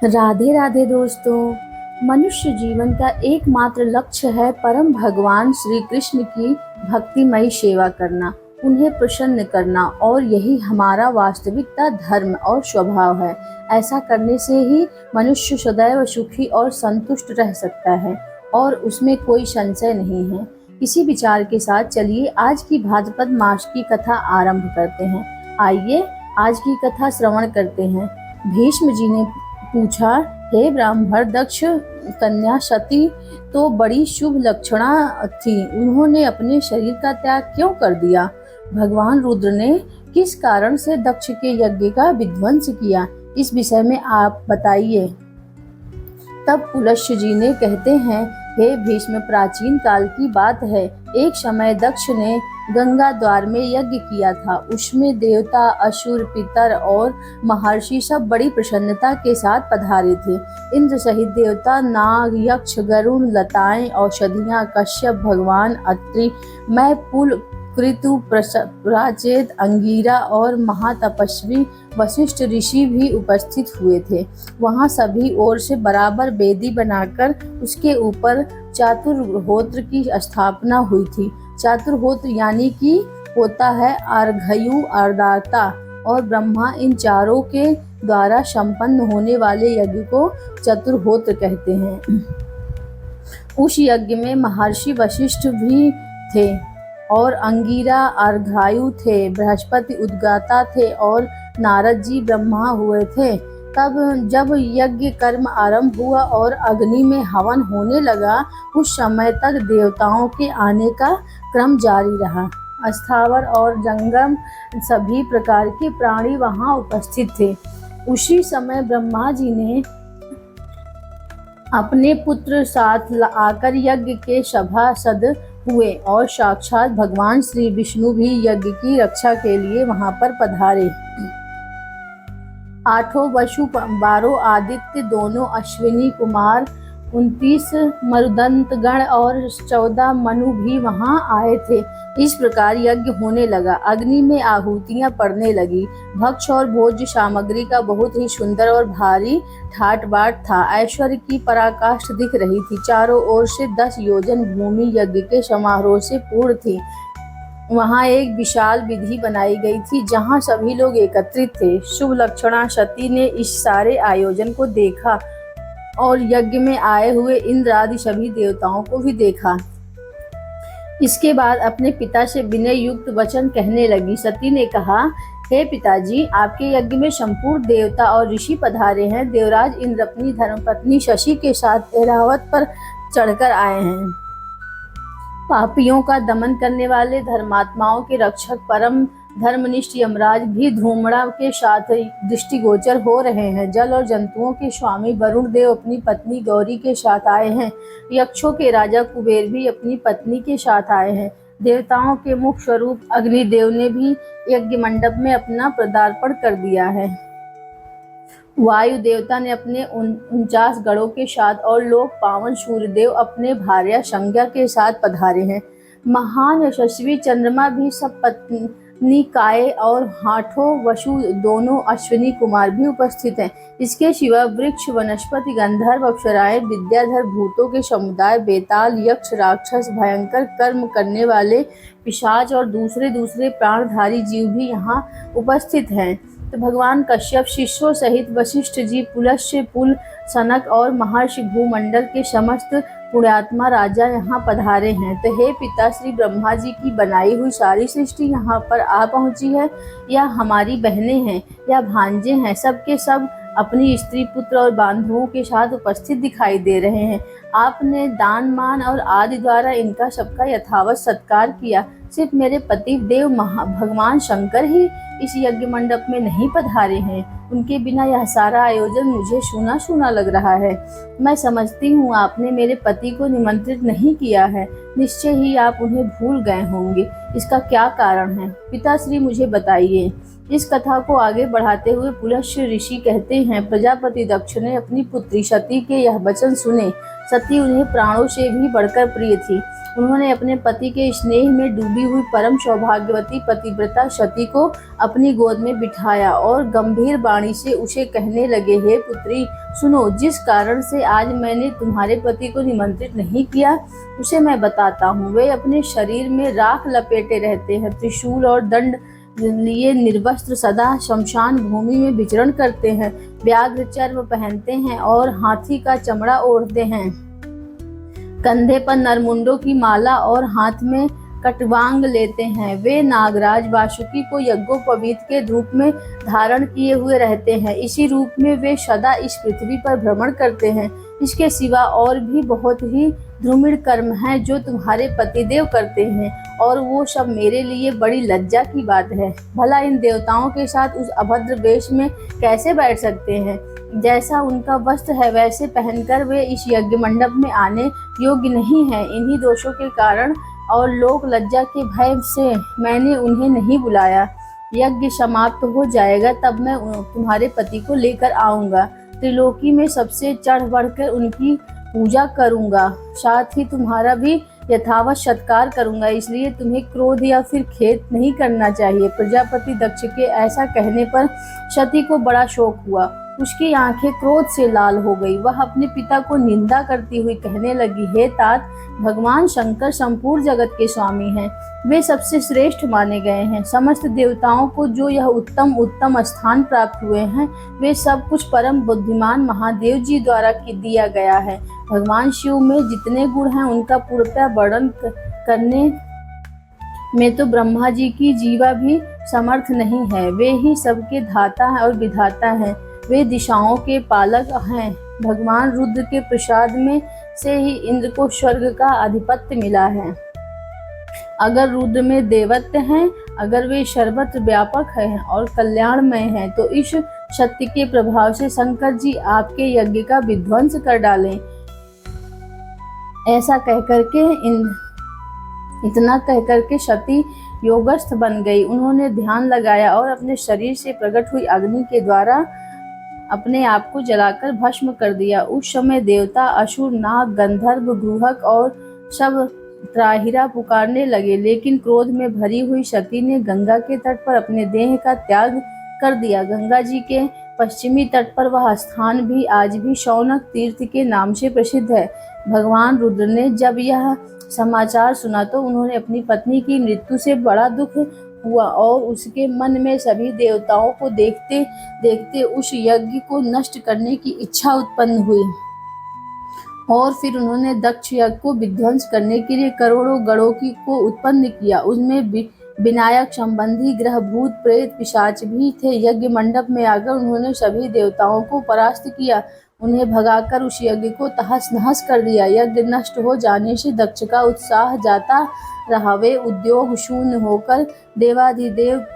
राधे राधे दोस्तों। मनुष्य जीवन का एकमात्र लक्ष्य है परम भगवान श्री कृष्ण की भक्तिमयी सेवा करना, उन्हें प्रसन्न करना, और यही हमारा वास्तविकता धर्म और स्वभाव है। ऐसा करने से ही मनुष्य सदैव सुखी और संतुष्ट रह सकता है, और उसमें कोई संशय नहीं है। इसी विचार के साथ चलिए आज की भाद्रपद मास की कथा आरंभ करते हैं। आइए आज की कथा श्रवण करते हैं। भीष्म जी ने पूछा, हे ब्राह्मण, दक्ष कन्या सती तो बड़ी शुभ लक्षणा थी, उन्होंने अपने शरीर का त्याग क्यों कर दिया? भगवान रुद्र ने किस कारण से दक्ष के यज्ञ का विध्वंस किया? इस विषय में आप बताइए। तब पुलस्त्य जी ने कहते हैं, हे भीष्म, प्राचीन काल की बात है। एक समय दक्ष ने गंगा द्वार में यज्ञ किया था। उसमें देवता, असुर, पितर और महर्षि सब बड़ी प्रसन्नता के साथ पधारे थे। इंद्र सहित देवता, नाग, यक्ष, गरुण, लताएं, औषधियां, कश्यप, भगवान अत्रि, मैं, पुल, कृतु, प्राचेत, अंगीरा और महातपस्वी वशिष्ठ ऋषि भी उपस्थित हुए थे। वहां सभी ओर से बराबर वेदी बनाकर उसके ऊपर चातुर्होत्र की स्थापना हुई थी। चातुर्होत्र यानी कि होता है अर्घयु, अर्दाता और ब्रह्मा, इन चारों के द्वारा संपन्न होने वाले यज्ञ को चतुर्होत्र कहते हैं। उस यज्ञ में महर्षि वशिष्ठ भी थे और अंगीरा अर्घायु थे, बृहस्पति उद्गाता थे और नारद जी ब्रह्मा हुए थे। तब जब यज्ञ कर्म आरंभ हुआ और अग्नि में हवन होने लगा, उस समय तक देवताओं के आने का क्रम जारी रहा। स्थावर और जंगम सभी प्रकार के प्राणी वहां उपस्थित थे। उसी समय ब्रह्मा जी ने अपने पुत्र साथ आकर यज्ञ के सभासद हुए और साक्षात भगवान श्री विष्णु भी यज्ञ की रक्षा के लिए वहां पर पधारे। 8 वसु, 12 आदित्य, दोनों अश्विनी कुमार, 29 मरुदंतगण और 14 मनु भी वहां आए थे। इस प्रकार यज्ञ होने लगा। अग्नि में आहुतियां पड़ने लगी। भक्ष और भोज्य सामग्री का बहुत ही सुंदर और भारी ठाट बाट था। ऐश्वर्य की पराकाष्ठ दिख रही थी। चारों ओर से 10 योजन भूमि यज्ञ के समारोह से पूर्ण थी। वहां एक विशाल विधि बनाई गई थी जहां सभी लोग एकत्रित थे। शुभ लक्षणा सती ने इस सारे आयोजन को देखा और यज्ञ में आए हुए इंद्र आदि सभी देवताओं को भी देखा। इसके बाद अपने पिता से विनय युक्त वचन कहने लगी। सती ने कहा, हे पिताजी, आपके यज्ञ में संपूर्ण देवता और ऋषि पधारे हैं। देवराज इंद्र अपनी धर्मपत्नी शशी के साथ ऐरावत पर चढ़कर आए हैं। पापियों का दमन करने वाले धर्मात्माओं के रक्षक परम धर्मनिष्ठ यमराज भी धूम्रा के साथ दृष्टिगोचर हो रहे हैं। जल और जंतुओं के स्वामी वरुण देव अपनी पत्नी गौरी के साथ आए हैं। यक्षों के राजा कुबेर भी अपनी पत्नी के साथ आए हैं। देवताओं के मुख्य स्वरूप अग्निदेव ने भी यज्ञ मंडप में अपना पदार्पण कर दिया है। वायु देवता ने अपने 49 गणों के साथ और लोक पावन सूर्यदेव अपने भार्या संज्ञा के साथ पधारे हैं। महान यशस्वी चंद्रमा भी सब पत्नी काय और 8 वसु, दोनों अश्विनी कुमार भी उपस्थित हैं। इसके सिवा वृक्ष, वनस्पति, गंधर्व, अप्सराएं, विद्याधर, भूतों के समुदाय, बेताल, यक्ष, राक्षस, भयंकर कर्म करने वाले पिशाच और दूसरे प्राणधारी जीव भी यहाँ उपस्थित हैं। तो भगवान कश्यप शिष्यों सहित वशिष्ठ जी, पुलस्त्य, पुल, सनक और महर्षि भूमंडल के समस्त पुण्यात्मा राजा यहाँ पधारे हैं। तो हे पिता, श्री ब्रह्मा जी की बनाई हुई सारी सृष्टि यहाँ पर आ पहुँची है, या हमारी बहनें हैं या भांजे हैं, सब के सब अपनी स्त्री, पुत्र और बांधवों के साथ उपस्थित दिखाई दे रहे हैं। आपने दान, मान और आदि द्वारा इनका सबका यथावत सत्कार किया। सिर्फ मेरे पति देव भगवान शंकर ही इस यज्ञ मंडप में नहीं पधारे हैं। उनके बिना यह सारा आयोजन मुझे सूना सूना लग रहा है। मैं समझती हूँ आपने मेरे पति को निमंत्रित नहीं किया है। निश्चय ही आप उन्हें भूल गए होंगे। इसका क्या कारण है? पिताश्री, मुझे बताइए। इस कथा को आगे बढ़ाते हुए पुलस्त्य ऋषि कहते हैं, प्रजापति दक्ष ने अपनी पुत्री सती के यह वचन सुने। सती उन्हें प्राणों से भी बढ़कर प्रिय थी। उन्होंने अपने पति के स्नेह में डूबी हुई परम सौभाग्यवती पतिव्रता सती को अपनी गोद में बिठाया और गंभीर वाणी से उसे कहने लगे, हे पुत्री सुनो, जिस कारण से आज मैंने तुम्हारे पति को निमंत्रित नहीं किया उसे मैं बताता हूँ। वे अपने शरीर में राख लपेटे रहते हैं, त्रिशूल और दंड लिए निर्वस्त्र सदा शमशान भूमि में विचरण करते हैं, व्याघ्र चर्म पहनते हैं और हाथी का चमड़ा ओढ़ते हैं, कंधे पर नरमुंडों की माला और हाथ में कटवांग लेते हैं। वे नागराज वासुकी को यज्ञोपवीत के रूप में धारण किए हुए रहते हैं। इसी रूप में वे सदा इस पृथ्वी पर भ्रमण करते हैं। इसके सिवा और भी बहुत ही ध्रुमिण कर्म हैं जो तुम्हारे पतिदेव करते हैं और वो सब मेरे लिए बड़ी लज्जा की बात है। भला इन देवताओं के साथ उस अभद्र वेश में कैसे बैठ सकते हैं? जैसा उनका वस्त्र है वैसे पहनकर वे इस यज्ञ मंडप में आने योग्य नहीं है। इन्हीं दोषों के कारण और लोक लज्जा के भय से मैंने उन्हें नहीं बुलाया। यज्ञ समाप्त हो जाएगा तब मैं तुम्हारे पति को लेकर आऊंगा। त्रिलोकी में सबसे चढ़ बढ़कर उनकी पूजा करूंगा, साथ ही तुम्हारा भी यथावत सत्कार करूंगा, इसलिए तुम्हें क्रोध या फिर खेद नहीं करना चाहिए। प्रजापति दक्ष के ऐसा कहने पर सती को बड़ा शोक हुआ। उसकी आंखें क्रोध से लाल हो गई। वह अपने पिता को निंदा करती हुई कहने लगी, हे तात, भगवान शंकर संपूर्ण जगत के स्वामी हैं। वे सबसे श्रेष्ठ माने गए हैं। समस्त देवताओं को जो यह उत्तम उत्तम स्थान प्राप्त हुए हैं वे सब कुछ परम बुद्धिमान महादेव जी द्वारा दिया गया है। भगवान शिव में जितने गुण हैं उनका पूर्णतः वर्णन करने में तो ब्रह्मा जी की जीवा भी समर्थ नहीं है। वे ही सबके धाता हैं और विधाता हैं। वे दिशाओं के पालक हैं। भगवान रुद्र के प्रसाद में से ही इंद्र को स्वर्ग का आधिपत्य मिला है। अगर रुद्र में देवत्व हैं, अगर वे सर्वत्र व्यापक हैं और कल्याणमय हैं, तो इस शक्ति के प्रभाव से शंकर जी आपके यज्ञ का विध्वंस कर डालें। ऐसा कहकर के इतना कहकर के सती योगस्थ बन गई। उन्होंने ध्यान लगाया और अपने शरीर से प्रकट हुई अग्नि के द्वारा अपने आप को जलाकर भस्म कर दिया। उस समय देवता, असुर, नाग, गंधर्व, गुहक और सब त्राहिरा पुकारने लगे, लेकिन क्रोध में भरी हुई सती ने गंगा के तट पर अपने देह का त्याग कर दिया। गंगा जी के पश्चिमी तट पर वह स्थान भी आज भी शौनक तीर्थ के नाम से प्रसिद्ध है। भगवान रुद्र ने जब यह समाचार सुना तो उन्होंने अपनी पत्नी की मृत्यु से बड़ा दुख हुआ और उसके मन में सभी देवताओं को देखते देखते उस यज्ञ को नष्ट करने की इच्छा उत्पन्न हुई और फिर उन्होंने दक्ष यज्ञ को विध्वंस करने के लिए करोड़ों गणों को उत्पन्न किया। उनमें विनायक संबंधी ग्रह, भूत, प्रेत, पिशाच भी थे। यज्ञ मंडप में आकर उन्होंने सभी देवताओं को परास्त किया, उन्हें भगाकर उस यज्ञ को तहस नहस कर दिया। यज्ञ नष्ट हो जाने से दक्ष का उत्साह जाता रहा। वे उद्योग शून्य होकर देवाधिदेव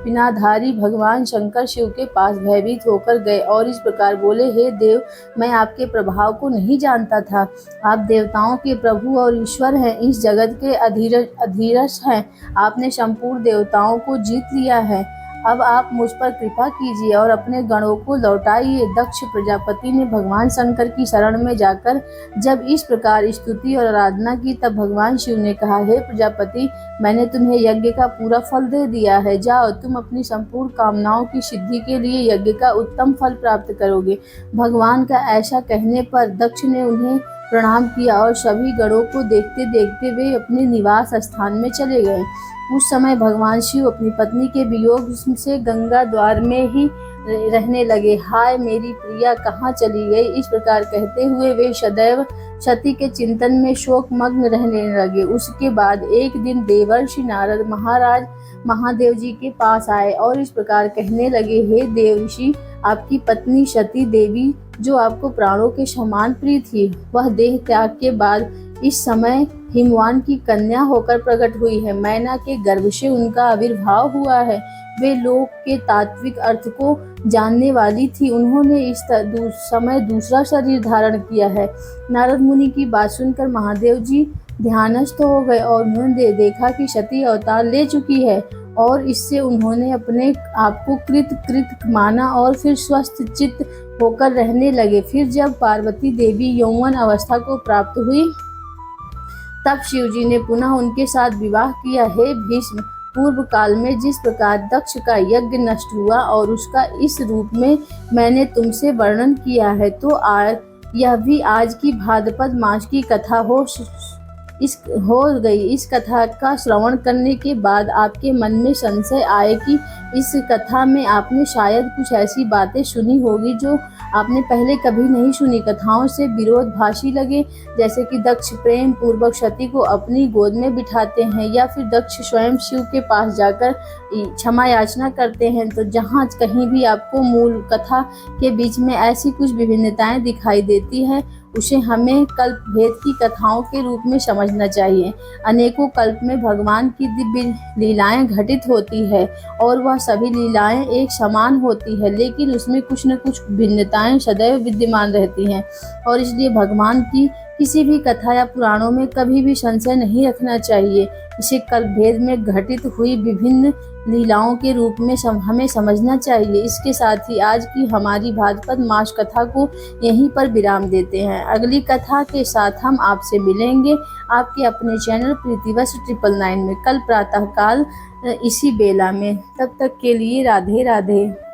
पिनाधारी भगवान शंकर शिव के पास भयभीत होकर गए और इस प्रकार बोले, हे देव, मैं आपके प्रभाव को नहीं जानता था। आप देवताओं के प्रभु और ईश्वर हैं, इस जगत के अधीरज हैं। आपने संपूर्ण देवताओं को जीत लिया है। अब आप मुझ पर कृपा कीजिए और अपने गणों को लौटाइए। दक्ष प्रजापति ने भगवान शंकर की शरण में जाकर जब इस प्रकार स्तुति और आराधना की तब भगवान शिव ने कहा, हे प्रजापति, मैंने तुम्हें यज्ञ का पूरा फल दे दिया है। जाओ, तुम अपनी संपूर्ण कामनाओं की सिद्धि के लिए यज्ञ का उत्तम फल प्राप्त करोगे। भगवान का ऐसा कहने पर दक्ष ने उन्हें प्रणाम किया और सभी गणों को देखते देखते वे अपने निवास स्थान में चले गए। उस समय भगवान शिव अपनी पत्नी के वियोग से गंगा द्वार में ही रहने लगे। हाय मेरी प्रिया कहाँ चली गई? इस प्रकार कहते हुए वे सदैव सती के चिंतन में शोक मग्न रहने लगे। उसके बाद एक दिन देवर्षि नारद महाराज महादेव जी के पास आए और इस प्रकार कहने लगे, हे देवर्षि, आपकी पत्नी सती देवी जो आपको प्राणों के समान प्रिय थी, वह देह त्याग के बाद इस समय हिमवान की कन्या होकर प्रकट हुई है। मैना के गर्भ से उनका आविर्भाव हुआ है। वे लोक के तात्विक अर्थ को जानने वाली थी। उन्होंने इस समय दूसरा शरीर धारण किया है। नारद मुनि की बात सुनकर महादेव जी ध्यानस्थ हो गए और उन्होंने देखा कि सती अवतार ले चुकी है और इससे उन्होंने अपने आप को कृत माना और फिर स्वस्थ चित्त होकर रहने लगे। फिर जब पार्वती देवी यौवन अवस्था को प्राप्त हुई तब शिवजी ने पुनः उनके साथ विवाह किया। हे भीष्म, पूर्व काल में जिस प्रकार दक्ष का यज्ञ नष्ट हुआ और उसका इस रूप में मैंने तुमसे वर्णन किया है, तो यह भी आज की भाद्रपद मास की कथा हो गई। इस कथा का श्रवण करने के बाद आपके मन में संशय आए कि इस कथा में आपने शायद कुछ ऐसी बातें सुनी होगी जो आपने पहले कभी नहीं सुनी। कथाओं से विरोधाभासी लगे, जैसे कि दक्ष प्रेम पूर्वक सती को अपनी गोद में बिठाते हैं या फिर दक्ष स्वयं शिव के पास जाकर क्षमा याचना करते हैं। तो जहाँ कहीं भी आपको मूल कथा के बीच में ऐसी कुछ विभिन्नताएं दिखाई देती है, उसे हमें कल्प भेद की कथाओं के रूप में समझना चाहिए। अनेकों कल्प में भगवान की दिव्य लीलाएं घटित होती है और वह सभी लीलाएं एक समान होती है, लेकिन उसमें कुछ न कुछ भिन्नताएं सदैव विद्यमान रहती हैं और इसलिए भगवान की किसी भी कथा या पुराणों में कभी भी संशय नहीं रखना चाहिए। इसे कल्प भेद में घटित हुई विभिन्न लीलाओं के रूप में हमें समझना चाहिए। इसके साथ ही आज की हमारी भाद्रपद मास कथा को यहीं पर विराम देते हैं। अगली कथा के साथ हम आपसे मिलेंगे आपके अपने चैनल प्रीतिवश 999 में कल प्रातः काल इसी बेला में। तब तक के लिए राधे राधे।